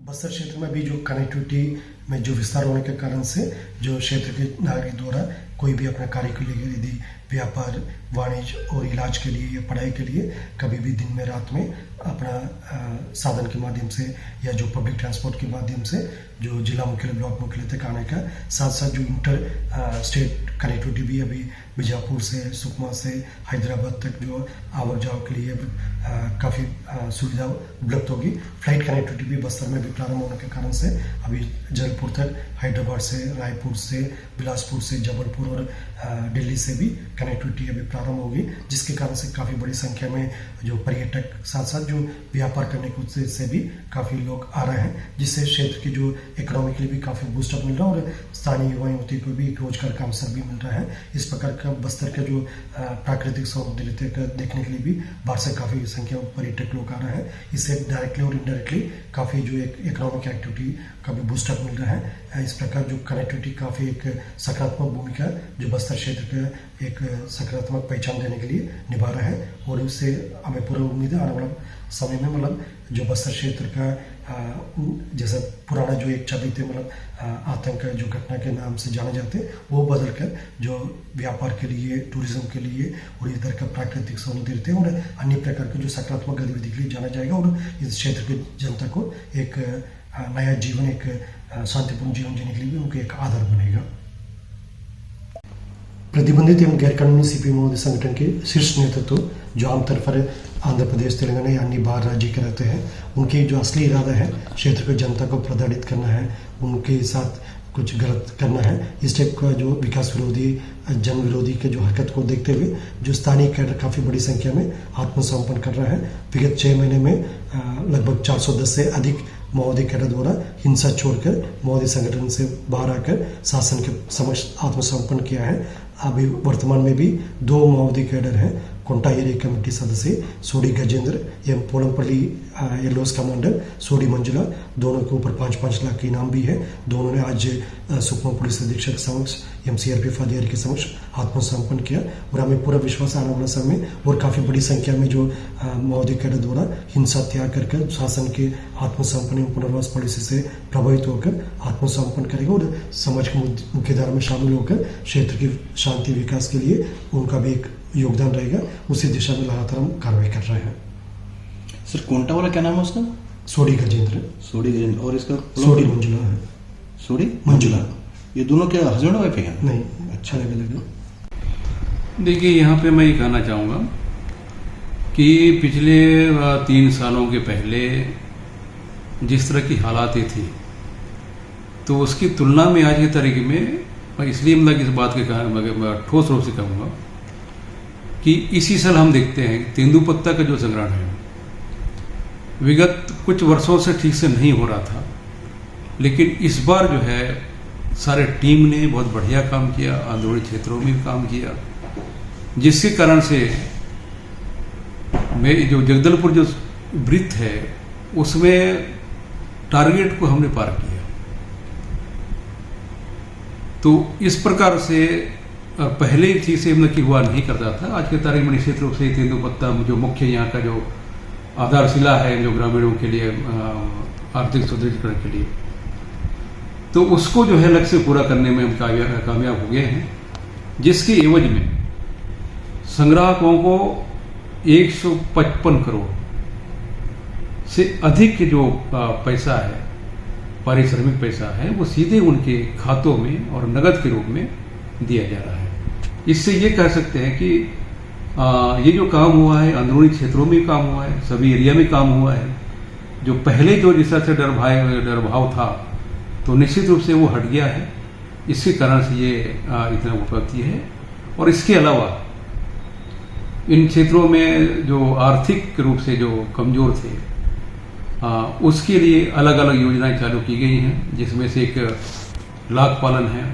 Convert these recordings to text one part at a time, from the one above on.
बस्तर क्षेत्र में भी जो कनेक्टिविटी में जो विस्तार होने के कारण से जो क्षेत्र के नागरिक द्वारा कोई भी अपना कार्य के लिए यदि व्यापार वाणिज्य और इलाज के लिए या पढ़ाई के लिए कभी भी दिन में रात में अपना साधन के माध्यम से या जो पब्लिक ट्रांसपोर्ट के माध्यम से जो जिला मुख्यालय ब्लॉक मुख्यालय तक आने का साथ साथ जो इंटर स्टेट कनेक्टिविटी भी अभी बीजापुर से सुकमा से हैदराबाद तक जो आवाज जाव के लिए काफ़ी सुविधा उपलब्ध होगी। फ्लाइट कनेक्टिविटी भी बस्तर में भी प्रारंभ होने के कारण से अभी जलपुर तक हैदराबाद से रायपुर से बिलासपुर से जबलपुर और दिल्ली से भी कनेक्टिविटी अभी प्रारंभ होगी, जिसके कारण से काफ़ी बड़ी संख्या में जो पर्यटक साथ साथ जो व्यापार करने के उद्देश्य से भी काफ़ी लोग आ रहे हैं, जिससे क्षेत्र की जो इकोनॉमी के लिए भी काफ़ी बूस्टअप मिल रहा है और स्थानीय युवा युवती को भी एक रोजगार का अवसर भी मिल रहा है। इस प्रकार का बस्तर का जो प्राकृतिक सौंदर्य का देखने के लिए भी बाहर से काफ़ी संख्या में पर्यटक लोग आ रहे हैं। इससे डायरेक्टली और इनडायरेक्टली काफ़ी जो एक इकोनॉमिक एक्टिविटी का भी बूस्टअप मिल रहा है। इस प्रकार जो कनेक्टिविटी काफ़ी एक सकारात्मक भूमिका जो बस्तर क्षेत्र का एक सकारात्मक पहचान देने के लिए निभा रहा है और उससे हमें पूरा उम्मीद है आने वाला समय में मतलब जो बस्तर क्षेत्र का जैसा पुराना जो एक छवि थे मतलब आतंक जो घटना के नाम से जाने जाते वो बदलकर जो व्यापार के लिए टूरिज्म के लिए और इधर का प्राकृतिक सौंदर्य थे और अन्य प्रकार के जो सकारात्मक गतिविधि के लिए जाना जाएगा और इस क्षेत्र की जनता को एक नया जीवन एक शांतिपूर्ण जीवन जीने के लिए भी उनको एक आधार बनेगा। प्रतिबंधित एवं गैरकानूनी सीपीएम महोदय संगठन के शीर्ष नेतृत्व जो आमतौर पर आंध्र प्रदेश तेलंगाना या अन्य बाहर राज्य के रहते हैं, उनकी जो असली इरादा है क्षेत्र की जनता को प्रताड़ित करना है, उनके साथ कुछ गलत करना है। इस टाइप का जो विकास विरोधी जन विरोधी के जो हरकत को देखते हुए जो स्थानीय कैडर काफ़ी बड़ी संख्या में आत्मसमर्पण कर रहा है। विगत 6 महीने में लगभग 410 से अधिक माओवादी कैडर द्वारा हिंसा छोड़कर माओवादी संगठन से बाहर आकर शासन के समक्ष आत्मसमर्पण किया है। अभी वर्तमान में भी 2 माओवादी कैडर हैं, कोंटा एरिया कमेटी सदस्य सोडी गजेंद्र एवं पोलमपल्ली एलोस कमांडर सोडी मंजुला, दोनों के ऊपर 5-5 लाख के इनाम भी है। दोनों ने आज सुकमा पुलिस अधीक्षक समक्ष MCRPF अधिकारी के समक्ष आत्मसमर्पण किया और हमें पूरा विश्वास आने वाला समय और काफ़ी बड़ी संख्या में जो माओवादी कैडर द्वारा हिंसा त्याग करके शासन के आत्मसमर्पण एवं पुनर्वास पॉलिसी से प्रभावित होकर आत्मसमर्पण करेगा और समाज की मुख्यधारा में शामिल होकर क्षेत्र की शांति विकास के लिए उनका भी एक योगदान रहेगा। उसी दिशा में लगातार हम कार्रवाई कर रहे हैं। सर कोंटा वाला क्या नाम है उसका? सोडी गजेंद्र। सोडी गजेंद्र और इसका सोडी मंजुला है। सोडी मंजुला। ये दोनों क्या हस्बैंड वाइफ है? नहीं, अच्छा लगेगा। देखिए यहाँ पे मैं ये कहना चाहूँगा कि पिछले 3 सालों के पहले जिस तरह की हालात थी तो उसकी तुलना में आज के तरीके में मैं इसलिए मतलब इस बात के ठोस रूप से कहूँगा कि इसी साल हम देखते हैं तेंदुपत्ता का जो संग्रहण है विगत कुछ वर्षों से ठीक से नहीं हो रहा था, लेकिन इस बार जो है सारे टीम ने बहुत बढ़िया काम किया, अंदरूनी क्षेत्रों में भी काम किया, जिसके कारण से मैं जो जगदलपुर जो वृत्त है उसमें टारगेट को हमने पार किया। तो इस प्रकार से पहले चीज से मतलब कि हुआ नहीं करता था। आज के तारीख में निश्चित रूप से तेंदुपत्ता जो मुख्य यहाँ का जो आधारशिला है जो ग्रामीणों के लिए आर्थिक सुदृढ़ीकरण के लिए, तो उसको जो है लक्ष्य पूरा करने में हम कामयाब हो गए हैं, जिसके एवज में संग्राहकों को 155 करोड़ से अधिक जो पैसा है, पारिश्रमिक पैसा है, वो सीधे उनके खातों में और नगद के रूप में दिया जा रहा है। इससे ये कह सकते हैं कि ये जो काम हुआ है अंदरूनी क्षेत्रों में काम हुआ है, सभी एरिया में काम हुआ है। जो पहले जो जिस तरह से डर भाव था तो निश्चित रूप से वो हट गया है। इसके कारण से ये इतना उपलब्धि है। और इसके अलावा इन क्षेत्रों में जो आर्थिक रूप से जो कमजोर थे उसके लिए अलग अलग योजनाएं चालू की गई हैं, जिसमें से एक लाख पालन है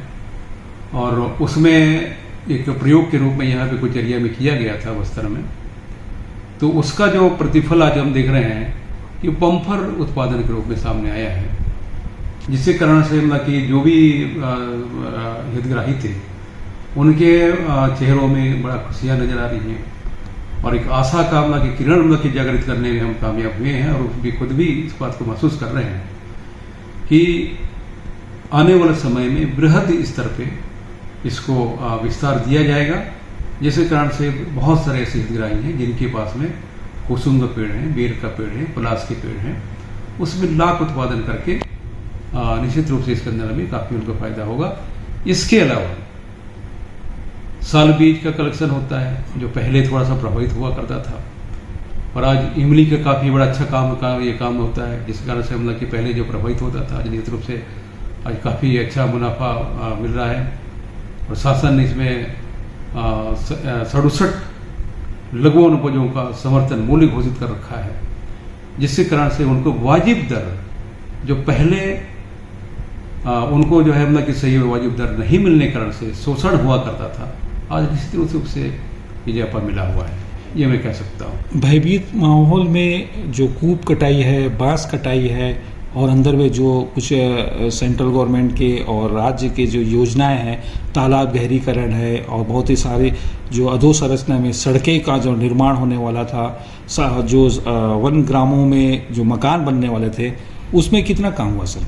और उसमें एक प्रयोग के रूप में यहाँ पे कुछ एरिया में किया गया था बस्तर में। तो उसका जो प्रतिफल आज हम देख रहे हैं कि बम्पर उत्पादन के रूप में सामने आया है, जिसके कारण से मतलब कि जो भी हितग्राही थे उनके चेहरों में बड़ा खुशियाँ नजर आ रही हैं और एक आशा कामना की किरण मतलब की जागृत करने में हम कामयाब हुए हैं और भी खुद भी इस बात को महसूस कर रहे हैं कि आने वाले समय में बृहद स्तर पे इसको विस्तार दिया जाएगा, जिसके कारण से बहुत सारे ऐसे हितग्राही हैं जिनके पास में कुसुम का पेड़ है, बेर का पेड़ है, पलास के पेड़ हैं, उसमें लाख उत्पादन करके निश्चित रूप से इसके अंदर में काफ़ी उनको फायदा होगा। इसके अलावा साल बीज का कलेक्शन होता है, जो पहले थोड़ा सा प्रभावित हुआ करता था, और आज इमली का काफ़ी बड़ा अच्छा काम होता है, जिस कारण से मतलब कि पहले जो प्रभावित होता था, आज निश्चित रूप से आज काफ़ी अच्छा मुनाफा मिल रहा है। और शासन ने इसमें 67 लघु वनोपजों का समर्थन मूल्य घोषित कर रखा है, जिसके कारण से उनको वाजिब दर, जो पहले उनको जो है मतलब कि सही वाजिब दर नहीं मिलने के कारण से शोषण हुआ करता था, आज निश्चित रूप से इजाफा मिला हुआ है, ये मैं कह सकता हूँ। भयभीत माहौल में जो कूप कटाई है, बांस कटाई है, और अंदर में जो कुछ सेंट्रल गवर्नमेंट के और राज्य के जो योजनाएं हैं, तालाब गहरीकरण है, और बहुत ही सारे जो अधोसंरचना में सड़कें का जो निर्माण होने वाला था, जो वन ग्रामों में जो मकान बनने वाले थे, उसमें कितना काम हुआ सर?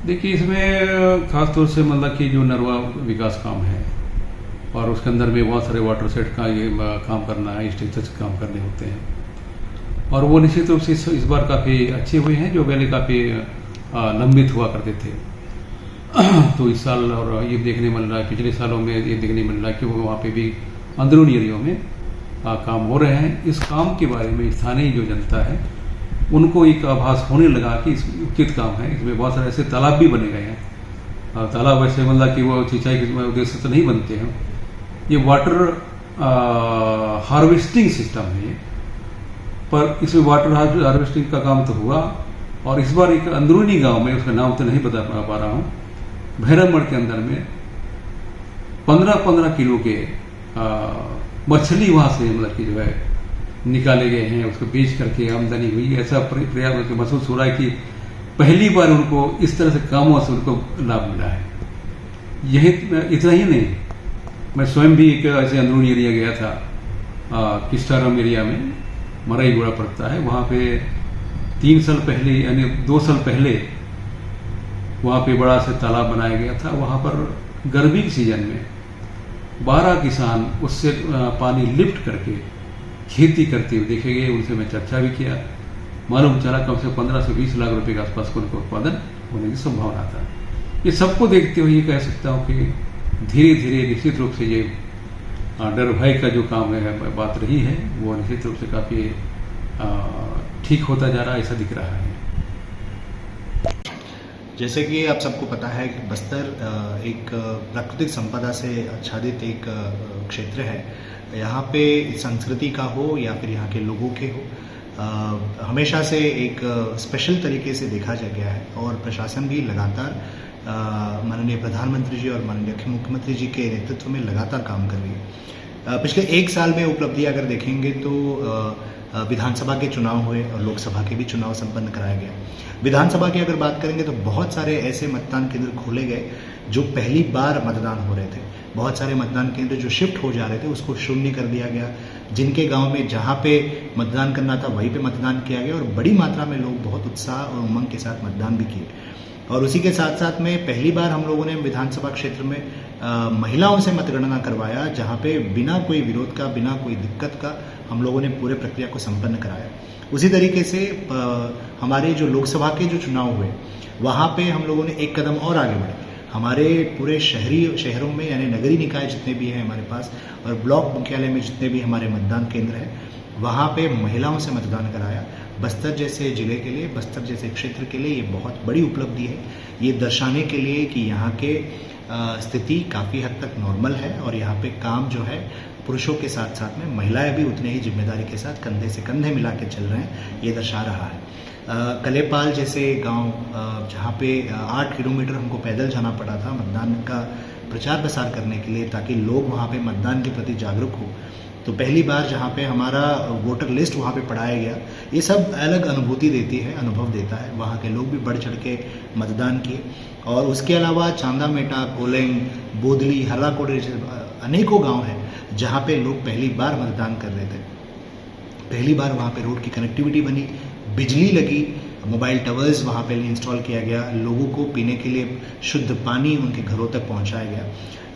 देखिए, इसमें खास तौर से मतलब कि जो नरवा विकास काम है, और उसके अंदर में बहुत सारे वाटर सेट का ये काम करना है, स्ट्रक्चर काम करने होते हैं, और वो निश्चित रूप से इस बार काफ़ी अच्छे हुए हैं, जो पहले काफ़ी लंबित हुआ करते थे। तो इस साल और ये देखने मिल रहा है, पिछले सालों में ये देखने मिल रहा है कि वो वहाँ पे भी अंदरूनी एरियो में काम हो रहे हैं। इस काम के बारे में स्थानीय जो जनता है उनको एक आभास होने लगा कि इस उचित काम है। इसमें बहुत सारे ऐसे तालाब भी बने गए हैं। तालाब ऐसे मतलब कि वो सिंचाई के उद्देश्य से नहीं बनते हैं, ये वाटर हार्वेस्टिंग सिस्टम है ये, पर इसमें वाटर हार्वेस्टिंग का काम तो हुआ। और इस बार एक अंदरूनी गांव में, उसका नाम तो नहीं बता पा रहा हूँ, भैरवमढ़ के अंदर में 15-15 किलो के मछली वहाँ से मतलब कि जो है निकाले गए हैं, उसको बेच करके आमदनी हुई। ऐसा प्रयास महसूस हो रहा है कि पहली बार उनको इस तरह से कामों से उनको लाभ मिला है। यही इतना ही नहीं, मैं स्वयं भी एक ऐसे अंदरूनी एरिया गया था, किस्टाराम एरिया में मराईगुड़ा पड़ता है, वहाँ पे 3 साल पहले यानी 2 साल पहले वहाँ पे बड़ा सा तालाब बनाया गया था। वहाँ पर गर्मी के सीजन में 12 किसान उससे पानी लिफ्ट करके खेती करते हुए देखे गए, उनसे मैं चर्चा भी किया। मालूम चला कम से 15 से 20 लाख रुपए के आसपास को उनका उत्पादन होने की संभावना था। ये सबको देखते हुए ये कह सकता हूँ कि धीरे धीरे निश्चित रूप से ये डर भय का जो काम है बात रही है, वो निश्चित रूप से काफ़ी ठीक होता जा रहा है, ऐसा दिख रहा है। जैसे कि आप सबको पता है कि बस्तर एक प्राकृतिक संपदा से आच्छादित एक क्षेत्र है। यहाँ पे संस्कृति का हो या फिर यहाँ के लोगों के हो, हमेशा से एक स्पेशल तरीके से देखा जा गया है। और प्रशासन भी लगातार माननीय प्रधानमंत्री जी और माननीय मुख्यमंत्री जी के नेतृत्व में लगातार काम कर रही है। पिछले 1 साल में उपलब्धि अगर देखेंगे तो विधानसभा के चुनाव हुए और लोकसभा के भी चुनाव संपन्न कराया गया। विधानसभा की अगर बात करेंगे तो बहुत सारे ऐसे मतदान केंद्र खोले गए जो पहली बार मतदान हो रहे थे। बहुत सारे मतदान केंद्र जो शिफ्ट हो जा रहे थे उसको शून्य कर दिया गया। जिनके गांव में जहां पे मतदान करना था वहीं पे मतदान किया गया और बड़ी मात्रा में लोग बहुत उत्साह और उमंग के साथ मतदान भी किए। और उसी के साथ साथ में पहली बार हम लोगों ने विधानसभा क्षेत्र में महिलाओं से मतगणना करवाया, जहां पे बिना कोई विरोध का, बिना कोई दिक्कत का हम लोगों ने पूरे प्रक्रिया को संपन्न कराया। उसी तरीके से हमारे जो लोकसभा के जो चुनाव हुए वहाँ पे हम लोगों ने एक कदम और आगे बढ़े। हमारे पूरे शहरों में यानी नगरीय निकाय जितने भी हैं हमारे पास और ब्लॉक मुख्यालय में जितने भी हमारे मतदान केंद्र हैं वहाँ पे महिलाओं से मतदान कराया। बस्तर जैसे जिले के लिए, बस्तर जैसे क्षेत्र के लिए ये बहुत बड़ी उपलब्धि है। ये दर्शाने के लिए कि यहाँ के स्थिति काफ़ी हद तक नॉर्मल है और यहाँ पे काम जो है पुरुषों के साथ साथ में महिलाएं भी उतने ही जिम्मेदारी के साथ कंधे से कंधे मिला के चल रहे हैं, ये दर्शा रहा है। कलेपाल जैसे गांव जहाँ पे 8 किलोमीटर हमको पैदल जाना पड़ा था मतदान का प्रचार प्रसार करने के लिए ताकि लोग वहाँ पे मतदान के प्रति जागरूक हो, तो पहली बार जहाँ पे हमारा वोटर लिस्ट वहाँ पे पढ़ाया गया, ये सब अलग अनुभूति देती है, अनुभव देता है। वहाँ के लोग भी बढ़ चढ़ के मतदान किए। और उसके अलावा चांदा मेटा, कोलेंग, बोदली, हर्राकोटे अनेकों गांव हैं जहाँ पे लोग पहली बार मतदान कर रहे थे। पहली बार वहाँ पे रोड की कनेक्टिविटी बनी, बिजली लगी, मोबाइल टावर्स वहाँ पे इंस्टॉल किया गया, लोगों को पीने के लिए शुद्ध पानी उनके घरों तक पहुँचाया गया।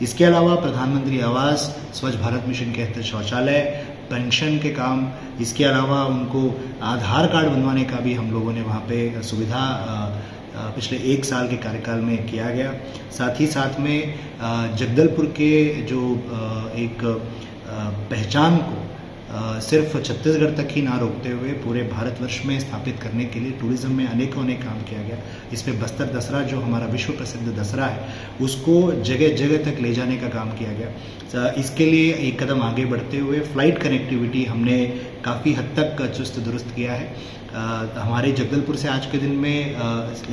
इसके अलावा प्रधानमंत्री आवास, स्वच्छ भारत मिशन के तहत शौचालय, पेंशन के काम, इसके अलावा उनको आधार कार्ड बनवाने का भी हम लोगों ने वहाँ पे सुविधा पिछले 1 साल के कार्यकाल में किया गया। साथ ही साथ में जगदलपुर के जो एक पहचान को सिर्फ छत्तीसगढ़ तक ही ना रोकते हुए पूरे भारतवर्ष में स्थापित करने के लिए टूरिज्म में अनेकों काम किया गया। इस पे बस्तर दशहरा जो हमारा विश्व प्रसिद्ध दशहरा है उसको जगह जगह तक ले जाने का काम किया गया। इसके लिए एक कदम आगे बढ़ते हुए फ़्लाइट कनेक्टिविटी हमने काफ़ी हद तक चुस्त दुरुस्त किया है। हमारे जगदलपुर से आज के दिन में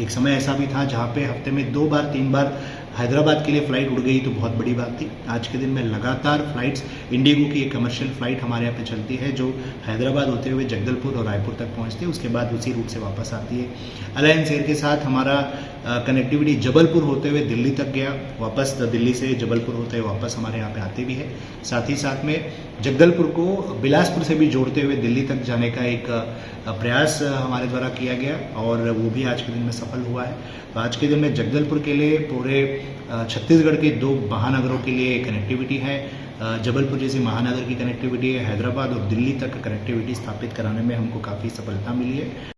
एक समय ऐसा भी था जहाँ पे हफ्ते में 2 बार 3 बार हैदराबाद के लिए फ़्लाइट उड़ गई तो बहुत बड़ी बात थी। आज के दिन में लगातार फ़्लाइट्स, इंडिगो की एक कमर्शियल फ़्लाइट हमारे यहाँ पे चलती है जो हैदराबाद होते हुए जगदलपुर और रायपुर तक पहुँचती है, उसके बाद उसी रूट से वापस आती है। अलायंस एयर के साथ हमारा कनेक्टिविटी जबलपुर होते हुए दिल्ली तक गया, वापस दिल्ली से जबलपुर होते हुए वापस हमारे यहाँ पे आते भी है। साथ ही साथ में जगदलपुर को बिलासपुर से भी जोड़ते हुए दिल्ली तक जाने का एक प्रयास हमारे द्वारा किया गया और वो भी आज के दिन में सफल हुआ है। तो आज के दिन में जगदलपुर के लिए पूरे छत्तीसगढ़ के 2 महानगरों के लिए कनेक्टिविटी है। जबलपुर जैसी महानगर की कनेक्टिविटी है, हैदराबाद और दिल्ली तक कनेक्टिविटी स्थापित कराने में हमको काफ़ी सफलता मिली है।